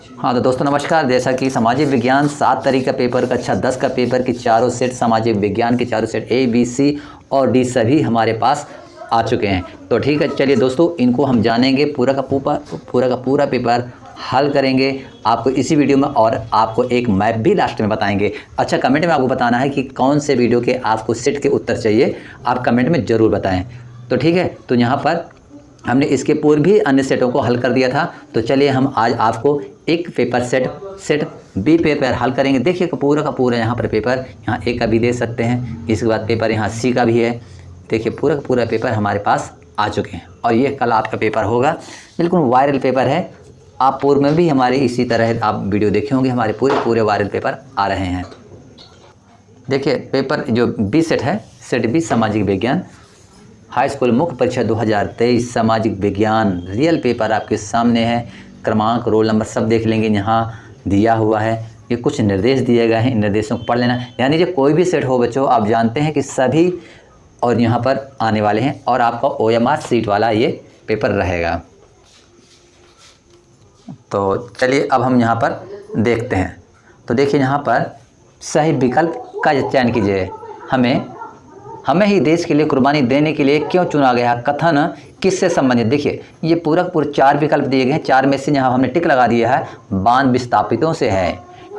हाँ तो दोस्तों नमस्कार। जैसा कि सामाजिक विज्ञान 7 तारीख का पेपर, कक्षा 10 का पेपर की चारों सेट, सामाजिक विज्ञान के चारों सेट A, B, C और D सभी हमारे पास आ चुके हैं। तो ठीक है, चलिए दोस्तों इनको हम जानेंगे, पूरा का पूरा पेपर हल करेंगे आपको इसी वीडियो में, और आपको एक मैप भी लास्ट में बताएंगे। अच्छा, कमेंट में आपको बताना है कि कौन से वीडियो के आपको सेट के उत्तर चाहिए, आप कमेंट में ज़रूर बताएं। तो ठीक है, तो यहाँ पर हमने इसके पूर्व भी अन्य सेटों को हल कर दिया था। तो चलिए हम आज आपको एक पेपर सेट बी पेपर हल करेंगे। देखिए पूरा का पूरा यहाँ पर पेपर, यहाँ ए का भी दे सकते हैं, इसके बाद पेपर यहाँ सी का भी है। देखिए पूरा का पूरा पेपर हमारे पास आ चुके हैं, और ये कल आपका पेपर होगा। बिल्कुल वायरल पेपर है। आप पूर्व में भी हमारे इसी तरह आप वीडियो देखे होंगे, हमारे पूरे वायरल पेपर आ रहे हैं। देखिए पेपर जो बी सेट है, सेट बी सामाजिक विज्ञान हाई स्कूल मुख्य परीक्षा 2023 सामाजिक विज्ञान रियल पेपर आपके सामने है। क्रमांक, रोल नंबर सब देख लेंगे, यहाँ दिया हुआ है। ये कुछ निर्देश दिए गए हैं, इन निर्देशों को पढ़ लेना। यानी जो कोई भी सेट हो बच्चों, आप जानते हैं कि सभी और यहाँ पर आने वाले हैं, और आपका OMR सीट वाला ये पेपर रहेगा। तो चलिए अब हम यहाँ पर देखते हैं। तो देखिए यहाँ पर सही विकल्प का चयन कीजिए। हमें ही देश के लिए कुर्बानी देने के लिए क्यों चुना गया, कथन किससे संबंधित। देखिए ये पूरा 4 विकल्प दिए गए हैं, 4 में से यहाँ हमने टिक लगा दिया है, बांध विस्थापितों से है,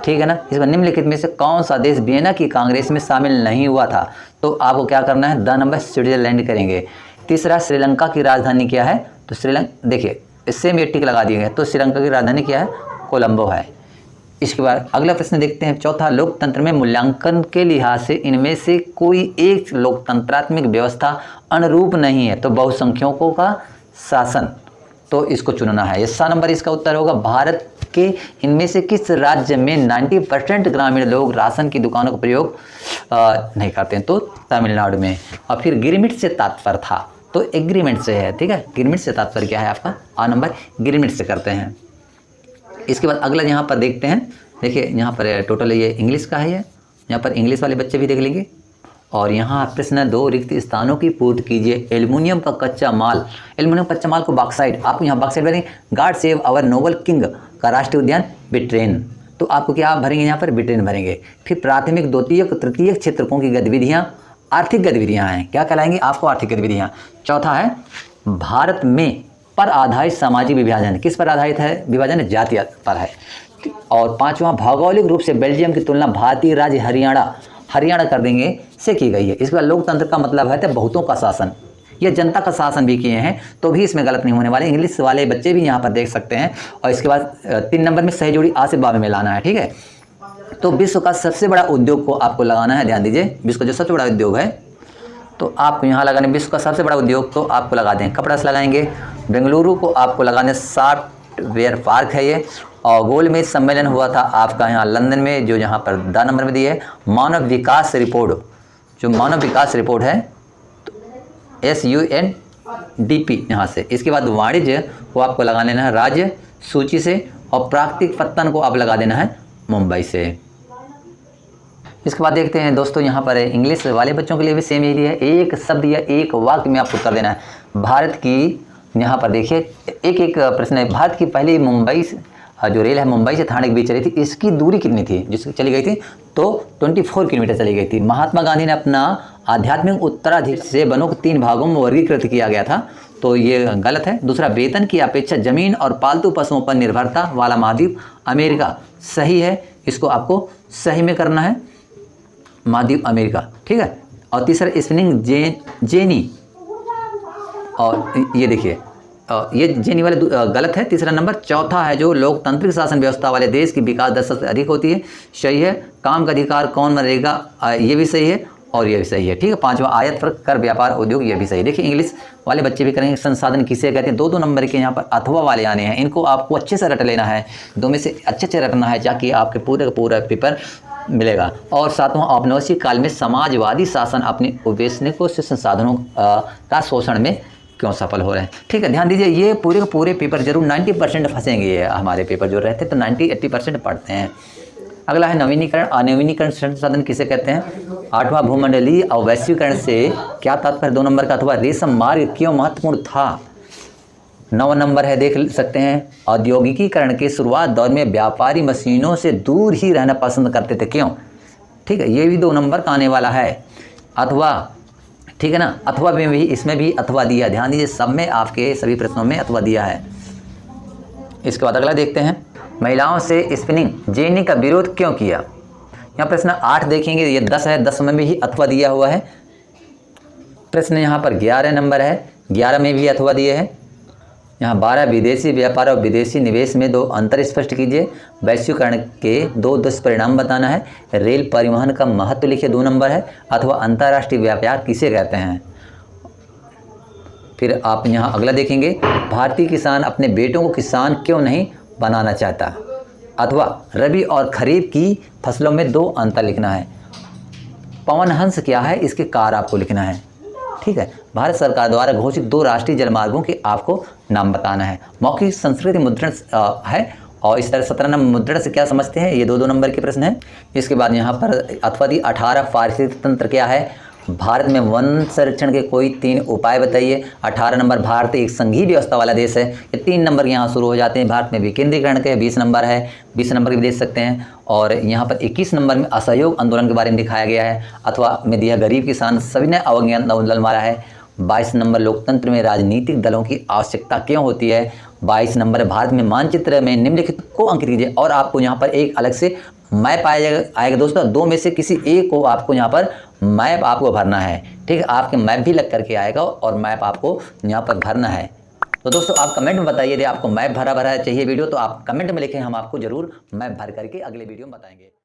ठीक है ना। इसमें निम्नलिखित में से कौन सा देश वियना की कांग्रेस में शामिल नहीं हुआ था। तो आपको क्या करना है, 2 नंबर स्विट्जरलैंड करेंगे। तीसरा, श्रीलंका की राजधानी क्या है, तो श्रीलंका, देखिए इससे में टिक लगा दिए गए, तो श्रीलंका की राजधानी क्या है, कोलंबो है। इसके बाद अगला प्रश्न देखते हैं। चौथा, लोकतंत्र में मूल्यांकन के लिहाज से इनमें से कोई एक लोकतंत्रात्मक व्यवस्था अनुरूप नहीं है, तो बहुसंख्यकों का शासन, तो इसको चुनना है। 7 नंबर इसका उत्तर होगा। भारत के इनमें से किस राज्य में 90% ग्रामीण लोग राशन की दुकानों का प्रयोग नहीं करते हैं, तो तमिलनाडु में। और फिर गिरमिट से तात्पर्य था, तो एग्रीमेंट से है, ठीक है। गिरमिट से तात्पर्य क्या है आपका, आ नंबर गिरमिट से करते हैं। इसके बाद अगला यहाँ पर देखते हैं। देखिए यहाँ पर टोटल ये इंग्लिश का है, ये यहाँ पर इंग्लिश वाले बच्चे भी देख लेंगे। और यहाँ प्रश्न 2, रिक्त स्थानों की पूर्ति कीजिए। एल्युमिनियम का कच्चा माल, एल्युमिनियम कच्चा माल को बॉक्साइट, आपको यहाँ बॉक्साइट भरेंगे। God save our noble king का राष्ट्रीय उद्यान ब्रिटेन, तो आपको क्या भरेंगे, यहाँ पर ब्रिटेन भरेंगे। फिर प्राथमिक, द्वितीयक, तृतीयक क्षेत्रकों की गतिविधियाँ आर्थिक गतिविधियाँ हैं, क्या कहलाएंगी आपको, आर्थिक गतिविधियाँ। चौथा है भारत में पर आधारित सामाजिक विभाजन, किस पर आधारित है विभाजन, जाति पर है। और 5वां, भौगोलिक रूप से बेल्जियम की तुलना भारतीय राज्य हरियाणा कर देंगे से की गई है। इसके बाद लोकतंत्र का मतलब है तो बहुतों का शासन, या जनता का शासन भी किए हैं, तो भी इसमें गलत नहीं होने वाले। इंग्लिश वाले बच्चे भी यहाँ पर देख सकते हैं। और इसके बाद 3 नंबर में सही जोड़ी आ से बाब में लाना है, ठीक है। तो विश्व का सबसे बड़ा उद्योग को आपको लगाना है, ध्यान दीजिए। विश्व का जो सबसे बड़ा उद्योग है तो आपको यहाँ लगाने, विश्व का सबसे बड़ा उद्योग तो आपको लगा दें कपड़ा से लगाएंगे। बेंगलुरु को आपको लगाने सॉफ्टवेयर पार्क है ये। और गोलमेज सम्मेलन हुआ था आपका यहाँ लंदन में, जो यहाँ पर 2 नंबर में दिए है। मानव विकास रिपोर्ट, जो मानव विकास रिपोर्ट है तो SUNDP यहाँ से। इसके बाद वाणिज्य को आपको लगा लेना है राज्य सूची से, और प्राकृतिक पत्तन को आप लगा देना है मुंबई से। इसके बाद देखते हैं दोस्तों, यहाँ पर इंग्लिश वाले बच्चों के लिए भी सेम यही है, एक शब्द या एक वाक्य में आपको उत्तर देना है। भारत की, यहाँ पर देखिए एक प्रश्न है। भारत की पहली मुंबई जो रेल है मुंबई से थाने के बीच चली थी, इसकी दूरी कितनी थी, जिसकी चली गई थी, तो 24 किलोमीटर चली गई थी। महात्मा गांधी ने अपना आध्यात्मिक उत्तराधिकार से वनों को 3 भागों में वर्गीकृत किया गया था, तो ये गलत है। दूसरा, वेतन की अपेक्षा जमीन और पालतू पशुओं पर निर्भरता वाला महाद्वीप अमेरिका, सही है, इसको आपको सही में करना है, महाद्वीप अमेरिका, ठीक है। और तीसरा, स्पिनिंग जेनी, और ये देखिए ये जेनी वाले गलत है, तीसरा नंबर। चौथा है, जो लोकतांत्रिक शासन व्यवस्था वाले देश की विकास दर से अधिक होती है, सही है। काम का अधिकार कौन मरेगा, ये भी सही है, और ये भी सही है, ठीक है। 5वां, आयात पर कर व्यापार उद्योग, ये भी सही है। देखिए इंग्लिश वाले बच्चे भी करेंगे। संसाधन किसे कहते हैं, 2 नंबर के यहाँ पर अथवा वाले आने हैं, इनको आपको अच्छे से रट लेना है, 2 में से अच्छे रटना है, ताकि आपके पूरे का पूरा पेपर मिलेगा। और 7वां, औपनिवेशिक काल में समाजवादी शासन अपने उपनिवेशकों से संसाधनों का शोषण में क्यों सफल हो रहे हैं, ठीक है। ध्यान दीजिए, ये पूरे के पूरे पेपर जरूर 90% फंसेंगे। ये हमारे पेपर जो रहते हैं तो 90-80% पढ़ते हैं। अगला है नवीनीकरण। अनवीनीकरण संसाधन किसे कहते हैं। 8वां, भूमंडलीय और वैश्वीकरण से क्या तात्पर्य, 2 नंबर का। अथवा रेशम मार्ग क्यों महत्वपूर्ण था, 9 नंबर है, देख सकते हैं, औद्योगिकीकरण के शुरुआत दौर में व्यापारी मशीनों से दूर ही रहना पसंद करते थे, क्यों? ठीक है, ये भी 2 नंबर का आने वाला है। अथवा, ठीक है ना, अथवा में भी, इसमें भी अथवा दिया, ध्यान दीजिए, सब में आपके सभी प्रश्नों में अथवा दिया है। इसके बाद अगला देखते हैं, महिलाओं से स्पिनिंग जेनी का विरोध क्यों किया? यहाँ प्रश्न 8 देखेंगे, ये 10 है, 10 में भी अथवा दिया हुआ है। प्रश्न यहाँ पर 11 नंबर है, 11 में भी अथवा दिए हैं। यहाँ 12, विदेशी व्यापार और विदेशी निवेश में 2 अंतर स्पष्ट कीजिए। वैश्वीकरण के 2 दुष्परिणाम बताना है। रेल परिवहन का महत्व लिखिए, 2 नंबर है। अथवा अंतर्राष्ट्रीय व्यापार किसे कहते हैं? फिर आप यहाँ अगला देखेंगे, भारतीय किसान अपने बेटों को किसान क्यों नहीं बनाना चाहता? अथवा रबी और खरीफ की फसलों में 2 अंतर लिखना है। पवनहंस क्या है, इसके कार आपको लिखना है। ठीक है, भारत सरकार द्वारा घोषित 2 राष्ट्रीय जलमार्गों के आपको नाम बताना है। मौखिक संस्कृति मुद्रण है, और इस तरह 17 नंबर मुद्रण से क्या समझते हैं, ये 2-2 नंबर के प्रश्न है। इसके बाद यहाँ पर अथवा दी 18, पारिस्थितिक तंत्र क्या है? भारत में वन संरक्षण के कोई 3 उपाय बताइए। 18 नंबर, भारत एक संघीय व्यवस्था वाला देश है। ये 3 नंबर यहाँ शुरू हो जाते हैं। भारत में विकेंद्रीकरण के 20 नंबर है, 20 नंबर भी दे सकते हैं। और यहाँ पर 21 नंबर में असहयोग आंदोलन के बारे में दिखाया गया है। अथवा में दिया गरीब किसान सविनय अवज्ञा आंदोलन वाला है। 22 नंबर, लोकतंत्र में राजनीतिक दलों की आवश्यकता क्यों होती है? 22 नंबर, भारत में मानचित्र में निम्नलिखित को अंकित कीजिए। और आपको यहाँ पर एक अलग से मैप आएगा दोस्तों, 2 में से किसी एक को आपको यहाँ पर मैप आपको भरना है। ठीक है, आपके मैप भी लग करके आएगा और मैप आपको यहाँ पर भरना है। तो दोस्तों आप कमेंट में बताइए, यदि आपको मैप भरा चाहिए वीडियो तो आप कमेंट में लिखें, हम आपको ज़रूर मैप भर करके अगले वीडियो में बताएंगे।